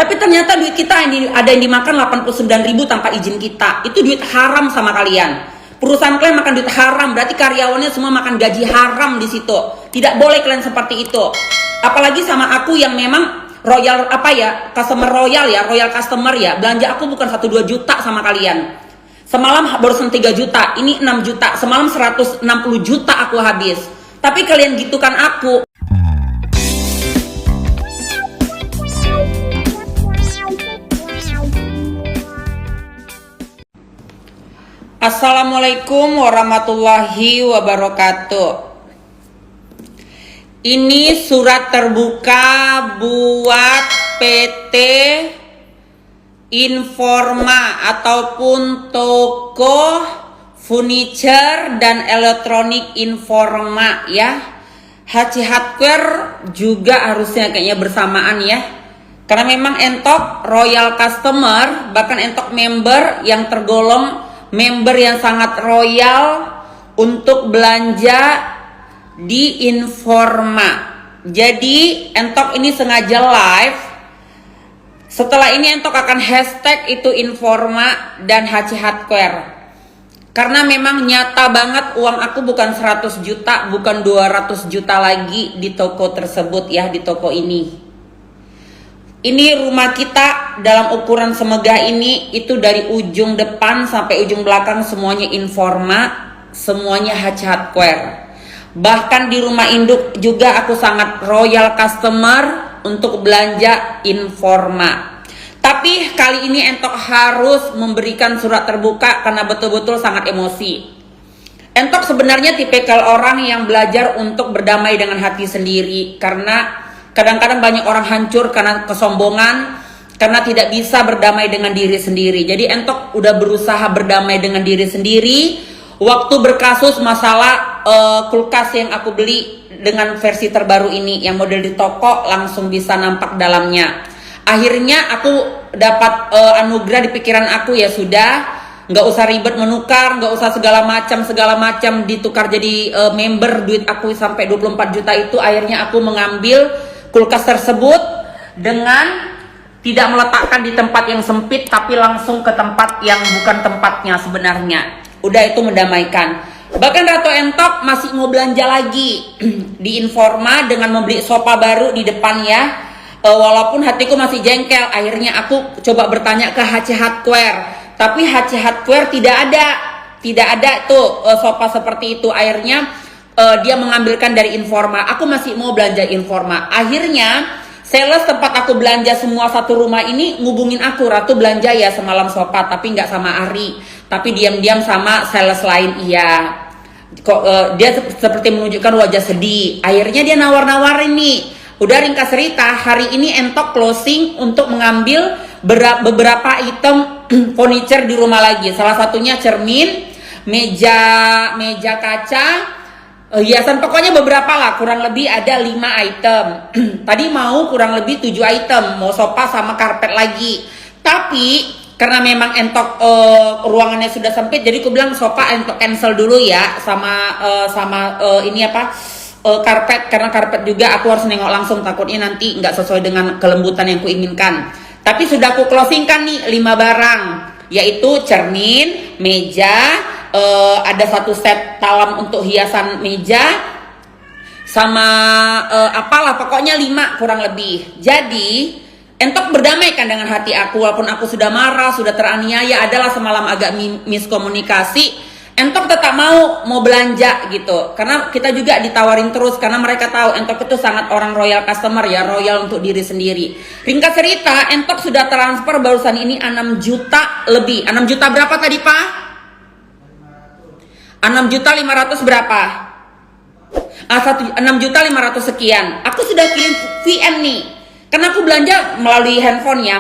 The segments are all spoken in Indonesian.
Tapi ternyata duit kita ada yang dimakan 89.000 tanpa izin kita. Itu duit haram sama kalian. Perusahaan kalian makan duit haram, berarti karyawannya semua makan gaji haram di situ. Tidak boleh kalian seperti itu. Apalagi sama aku yang memang royal customer royal customer ya. Belanja aku bukan 1-2 juta sama kalian. Semalam barusan 3 juta, ini 6 juta, semalam 160 juta aku habis. Tapi kalian gitukan aku. Assalamualaikum warahmatullahi wabarakatuh. Ini surat terbuka buat PT Informa ataupun toko furniture dan elektronik Informa ya. HC Hardware juga harusnya kayaknya bersamaan ya. Karena memang entok royal customer, bahkan entok member yang tergolong member yang sangat royal untuk belanja di Informa. Jadi entok ini sengaja live. Setelah ini entok akan hashtag itu Informa dan HC Hardware. Karena memang nyata banget uang aku bukan 100 juta, bukan 200 juta lagi di toko tersebut ya, di toko ini. Ini rumah kita dalam ukuran semegah ini, itu dari ujung depan sampai ujung belakang semuanya Informa, semuanya HC Hardware. Bahkan di rumah induk juga aku sangat royal customer untuk belanja Informa. Tapi kali ini entok harus memberikan surat terbuka karena betul-betul sangat emosi. Entok sebenarnya tipikal orang yang belajar untuk berdamai dengan hati sendiri, karena kadang-kadang banyak orang hancur karena kesombongan, karena tidak bisa berdamai dengan diri sendiri. Jadi entok udah berusaha berdamai dengan diri sendiri. Waktu berkasus masalah kulkas yang aku beli dengan versi terbaru ini, yang model di toko langsung bisa nampak dalamnya. Akhirnya aku dapat anugerah di pikiran aku, ya sudah, nggak usah ribet menukar, nggak usah segala macam ditukar jadi member. Duit aku sampai 24 juta itu, akhirnya aku mengambil kulkas tersebut dengan tidak meletakkan di tempat yang sempit, tapi langsung ke tempat yang bukan tempatnya sebenarnya. Udah, itu mendamaikan. Bahkan Ratu Entok masih mau belanja lagi di Informa dengan membeli sofa baru di depan ya. Walaupun hatiku masih jengkel, akhirnya aku coba bertanya ke HC Hardware, tapi HC Hardware tidak ada tuh sofa seperti itu. Akhirnya dia mengambilkan dari Informa. Aku masih mau belanja Informa. Akhirnya sales tempat aku belanja semua satu rumah ini ngubungin aku, Ratu belanja ya semalam sofa, tapi nggak sama Ari, tapi diam-diam sama sales lain. Iya, kok dia seperti menunjukkan wajah sedih. Akhirnya dia nawar-nawarin nih. Udah, ringkas cerita, hari ini entok closing untuk mengambil beberapa item furniture di rumah lagi. Salah satunya cermin, meja kaca, hiasan, pokoknya beberapa lah, kurang lebih ada 5 item. Tadi mau kurang lebih 7 item, mau sofa sama karpet lagi. Tapi karena memang entok ruangannya sudah sempit, jadi aku bilang sofa entok cancel dulu ya, sama karpet, karena karpet juga aku harus nengok langsung, takutnya nanti nggak sesuai dengan kelembutan yang kuinginkan. Tapi sudah aku closingkan nih 5 barang, yaitu cermin, meja, ada 1 set talam untuk hiasan meja, sama apalah pokoknya 5 kurang lebih. Jadi entok berdamaikan dengan hati aku, walaupun aku sudah marah, sudah teraniaya, adalah semalam agak miskomunikasi. Entok tetap mau belanja gitu, karena kita juga ditawarin terus, karena mereka tahu Entok itu sangat orang royal customer ya, royal untuk diri sendiri. Ringkas cerita, Entok sudah transfer barusan ini 6 juta lebih. 6 juta berapa tadi Pak? 6 juta 500 berapa? 6 juta 500 sekian. Aku sudah kirim VM nih, karena aku belanja melalui handphone ya.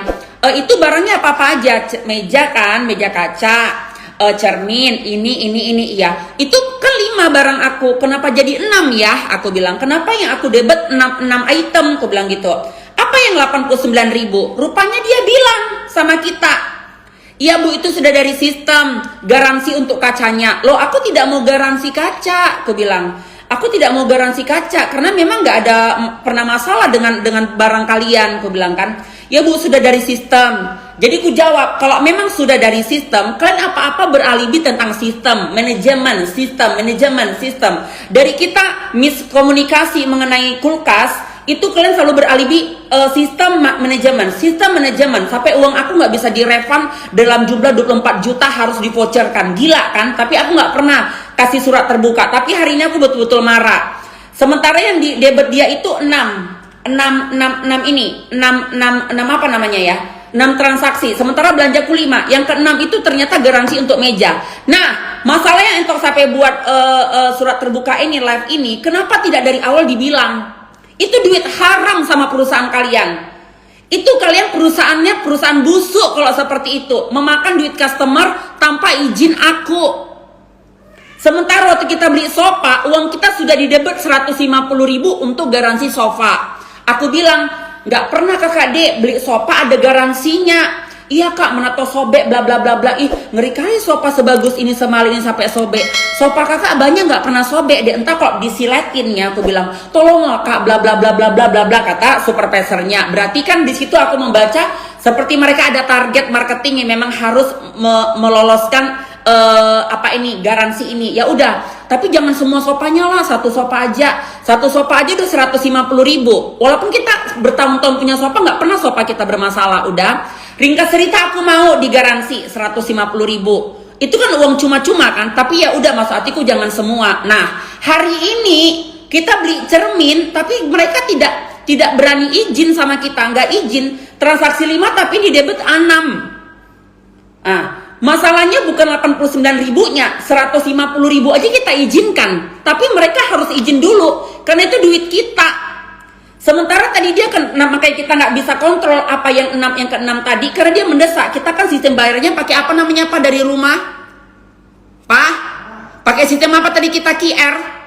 Itu barangnya apa aja? Meja kan, meja kaca, cermin, ini ya. Itu kan 5 barang aku, kenapa jadi 6 ya? Aku bilang, kenapa yang aku debit 6 item? Aku bilang gitu. Apa yang 89.000? Rupanya dia bilang sama kita, iya Bu, itu sudah dari sistem garansi untuk kacanya. Loh, aku tidak mau garansi kaca. Aku bilang, aku tidak mau garansi kaca karena memang nggak ada pernah masalah dengan barang kalian. Aku bilang kan, Ya Bu, sudah dari sistem. Jadi ku jawab, kalau memang sudah dari sistem, kalian apa-apa beralibi tentang sistem, manajemen, sistem. Dari kita miskomunikasi mengenai kulkas, itu kalian selalu beralibi sistem manajemen. Sampai uang aku nggak bisa direfund dalam jumlah 24 juta harus divoucherkan. Gila kan? Tapi aku nggak pernah kasih surat terbuka. Tapi hari ini aku betul-betul marah. Sementara yang di debit dia itu 6 apa namanya ya, 6 transaksi, sementara belanjaku 5. Yang ke-6 itu ternyata garansi untuk meja. Nah, masalahnya Entok sampai buat surat terbuka ini, live ini, kenapa tidak dari awal dibilang? Itu duit haram sama perusahaan kalian. Itu kalian perusahaannya perusahaan busuk kalau seperti itu, memakan duit customer tanpa izin aku. Sementara waktu kita beli sofa, uang kita sudah didebet 150.000 untuk garansi sofa. Aku bilang, nggak pernah kakak dek beli sofa ada garansinya. Iya kak, menato sobek bla bla bla bla. Ih, ngeri kali sofa sebagus ini semali ini sampai sobek. Sofa kakak banyak nggak pernah sobek deh. Entah kok disiletin ya. Aku bilang, tolonglah kak bla bla bla bla bla bla bla, kata supervisornya. Berarti kan di situ aku membaca seperti mereka ada target marketing yang memang harus meloloskan garansi ini. Ya udah, tapi jangan semua sopanya lah, satu sofa aja udah 150.000. Walaupun kita bertahun-tahun punya sofa, nggak pernah sofa kita bermasalah. Udah, ringkas cerita aku mau digaransi 150.000. Itu kan uang cuma-cuma kan, tapi ya udah, maksud hatiku jangan semua. Nah, hari ini kita beli cermin, tapi mereka tidak berani izin sama kita, nggak izin transaksi 5 tapi di debit 6. Nah, masalahnya bukan 89.000-nya, 150.000 aja kita izinkan, tapi mereka harus izin dulu karena itu duit kita. Sementara tadi dia kan, nah makanya kita nggak bisa kontrol apa yang ke-6 tadi karena dia mendesak. Kita kan sistem bayarnya pakai apa namanya Pak dari rumah? Pak, pakai sistem apa tadi kita QR?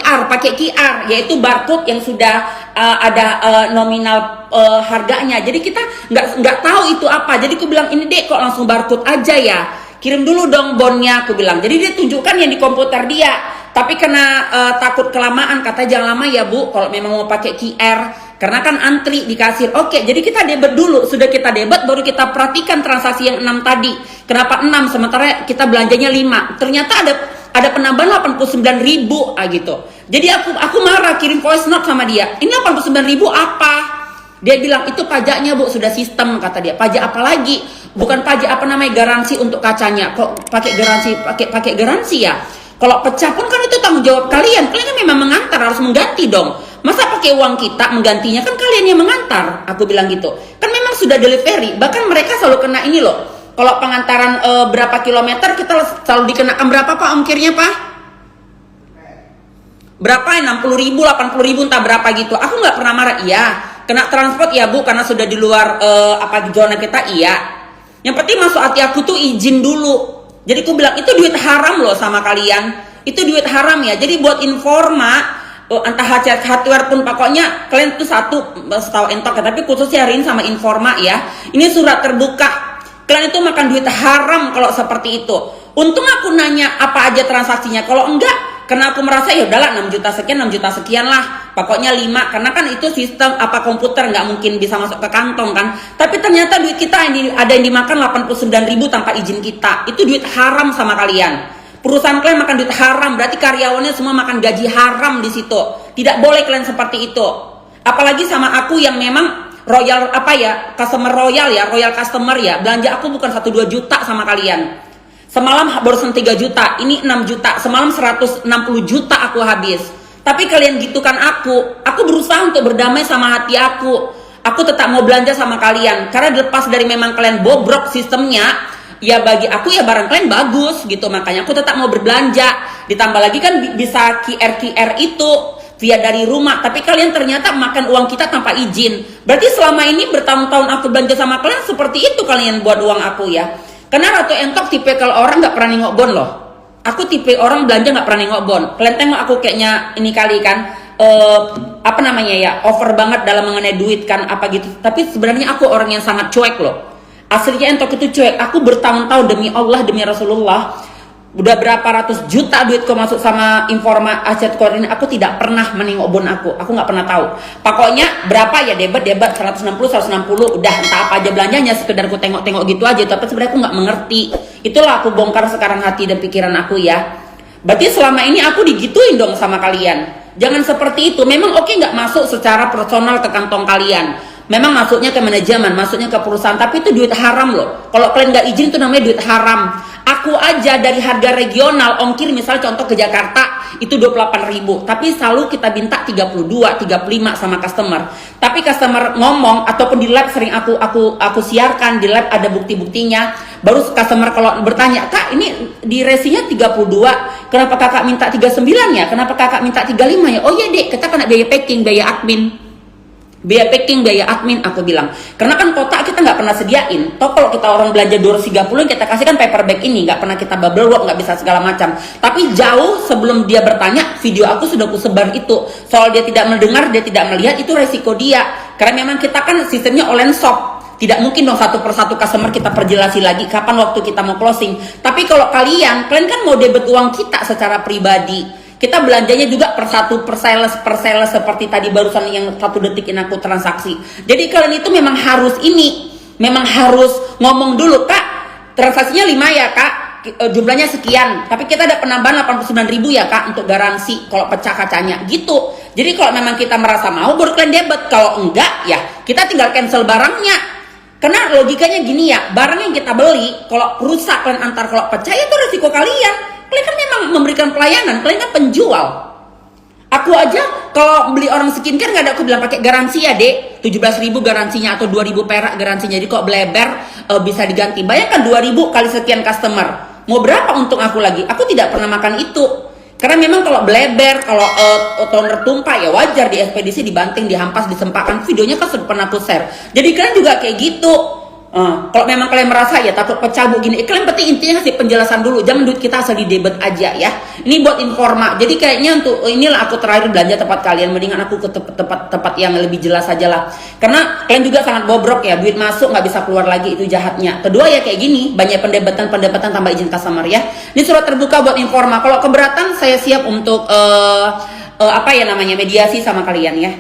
Pakai QR, yaitu barcode yang sudah ada nominal harganya. Jadi kita nggak tahu itu apa. Jadi aku bilang, ini dek kok langsung barcode aja ya, kirim dulu dong bonnya, aku bilang. Jadi dia tunjukkan yang di komputer dia, tapi karena takut kelamaan, kata jangan lama ya Bu kalau memang mau pakai QR, karena kan antri di kasir. Oke, jadi kita debit dulu. Sudah kita debit baru kita perhatikan transaksi yang 6 tadi. Kenapa 6 sementara kita belanjanya 5? Ternyata ada penambahan 89.000 gitu. Jadi aku marah, kirim voice note sama dia. Ini 89.000 apa? Dia bilang itu pajaknya Bu, sudah sistem, kata dia. Pajak apa lagi? Bukan pajak apa namanya, garansi untuk kacanya. Kok pakai garansi ya? Kalau pecah pun kan itu tanggung jawab kalian. Kalian kan memang mengantar, harus mengganti dong. Masa pakai uang kita menggantinya, kan kalian yang mengantar. Aku bilang gitu. Kan memang sudah delivery. Bahkan mereka selalu kena ini loh. Kalau pengantaran berapa kilometer kita selalu dikenakan berapa Pak ongkirnya Pak? Berapa ya? 60.000, 80.000 entah berapa gitu. Aku nggak pernah marah. Iya, kena transport ya Bu karena sudah di luar zona kita. Iya. Yang penting masuk hati aku tuh izin dulu. Jadi aku bilang itu duit haram loh sama kalian. Itu duit haram ya. Jadi buat informa, entah hardware pun pokoknya kalian tuh setahu Entok ya. Tapi khususnya hari ini sama informa ya. Ini surat terbuka. Kalian itu makan duit haram kalau seperti itu. Untung aku nanya apa aja transaksinya. Kalau enggak, karena aku merasa ya udahlah 6 juta sekian lah. Pokoknya 5, karena kan itu sistem komputer nggak mungkin bisa masuk ke kantong kan. Tapi ternyata duit kita ada yang dimakan 89.000 tanpa izin kita. Itu duit haram sama kalian. Perusahaan kalian makan duit haram, berarti karyawannya semua makan gaji haram di situ. Tidak boleh kalian seperti itu. Apalagi sama aku yang memang royal customer royal customer ya. Belanja aku bukan 1-2 juta sama kalian. Semalam barusan 3 juta, ini 6 juta. Semalam 160 juta aku habis. Tapi kalian gitukan aku berusaha untuk berdamai sama hati aku. Aku tetap mau belanja sama kalian karena dilepas dari memang kalian bobrok sistemnya. Ya bagi aku ya barang kalian bagus gitu, makanya aku tetap mau berbelanja. Ditambah lagi kan bisa QR itu via dari rumah, tapi kalian ternyata makan uang kita tanpa izin. Berarti selama ini bertahun-tahun aku belanja sama kalian seperti itu kalian buat uang aku ya. Karena Ratu Entok tipe kalau orang nggak pernah nengok bon loh. Aku tipe orang belanja nggak pernah nengok bon. Kalian tengok aku kayaknya ini kali kan over banget dalam mengenai duit kan apa gitu. Tapi sebenarnya aku orang yang sangat cuek loh. Aslinya Entok itu cuek. Aku bertahun-tahun demi Allah demi Rasulullah Udah berapa ratus juta duitku masuk sama Informa Hardcore ini, aku tidak pernah menengok bon aku nggak pernah tahu. Pokoknya berapa ya debit 160 160, udah entah apa aja belanjanya, sekedar aku tengok-tengok gitu aja, tapi sebenarnya aku nggak mengerti. Itulah aku bongkar sekarang hati dan pikiran aku ya. Berarti selama ini aku digituin dong sama kalian. Jangan seperti itu. Memang oke nggak masuk secara personal ke kantong kalian. Memang masuknya ke manajemen, masuknya ke perusahaan, tapi itu duit haram loh. Kalau kalian nggak izin itu namanya duit haram. Aku aja dari harga regional ongkir misalnya contoh ke Jakarta itu 28.000, tapi selalu kita minta 32, 35 sama customer. Tapi customer ngomong ataupun di live sering aku siarkan di live ada bukti-buktinya. Baru customer kalau bertanya, "Kak, ini di resinya 32, kenapa Kakak minta 39 ya? Kenapa Kakak minta 35 ya?" "Oh iya, Dek, kita kena biaya packing, biaya admin." Biaya packing, biaya admin, aku bilang. Karena kan kotak kita nggak pernah sediain. Toh kalau kita orang belanja 230 kita kasih kan paper bag ini, nggak pernah kita bubble wrap, nggak bisa segala macam. Tapi jauh sebelum dia bertanya, video aku sudah aku sebar itu. Soal dia tidak mendengar, dia tidak melihat, itu resiko dia. Karena memang kita kan sistemnya online shop. Tidak mungkin dong satu persatu customer kita perjelasi lagi kapan waktu kita mau closing. Tapi kalau kalian kan mau debit uang kita secara pribadi. Kita belanjanya juga per sales seperti tadi barusan yang 1 detikin aku transaksi. Jadi kalian itu memang harus harus ngomong dulu, "Kak, transaksinya 5 ya Kak, jumlahnya sekian, tapi kita ada penambahan 89.000 ya Kak untuk garansi kalau pecah kacanya," gitu. Jadi kalau memang kita merasa mau baru kalian debit, kalau enggak ya kita tinggal cancel barangnya. Karena logikanya gini ya, barang yang kita beli kalau rusak kalian antar, kalau pecah ya itu resiko kalian. Kalian kan memang memberikan pelayanan, kalian kan penjual. Aku aja kalau beli orang skincare nggak ada aku bilang pakai garansi ya Dek, 17.000 garansinya atau 2.000 perak garansinya. Jadi kok bleber bisa diganti. Bayangkan 2.000 kali sekian customer, mau berapa untung aku lagi? Aku tidak pernah makan itu. Karena memang kalau bleber, kalau toner tumpah ya wajar di ekspedisi dibanting, dihampas, disempakkan. Videonya kan sudah pernah aku share. Jadi kalian juga kayak gitu. Kalau memang kalian merasa ya takut pecah begini, kalian penting intinya kasih penjelasan dulu, jangan duit kita asal di debit aja ya. Ini buat Informa. Jadi kayaknya untuk inilah aku terakhir belanja tempat kalian, mendingan aku ke tempat yang lebih jelas aja lah. Karena kalian juga sangat bobrok ya, duit masuk nggak bisa keluar lagi, itu jahatnya. Kedua ya kayak gini, banyak pendapatan tambah izin customer ya. Ini surat terbuka buat Informa. Kalau keberatan saya siap untuk mediasi sama kalian ya.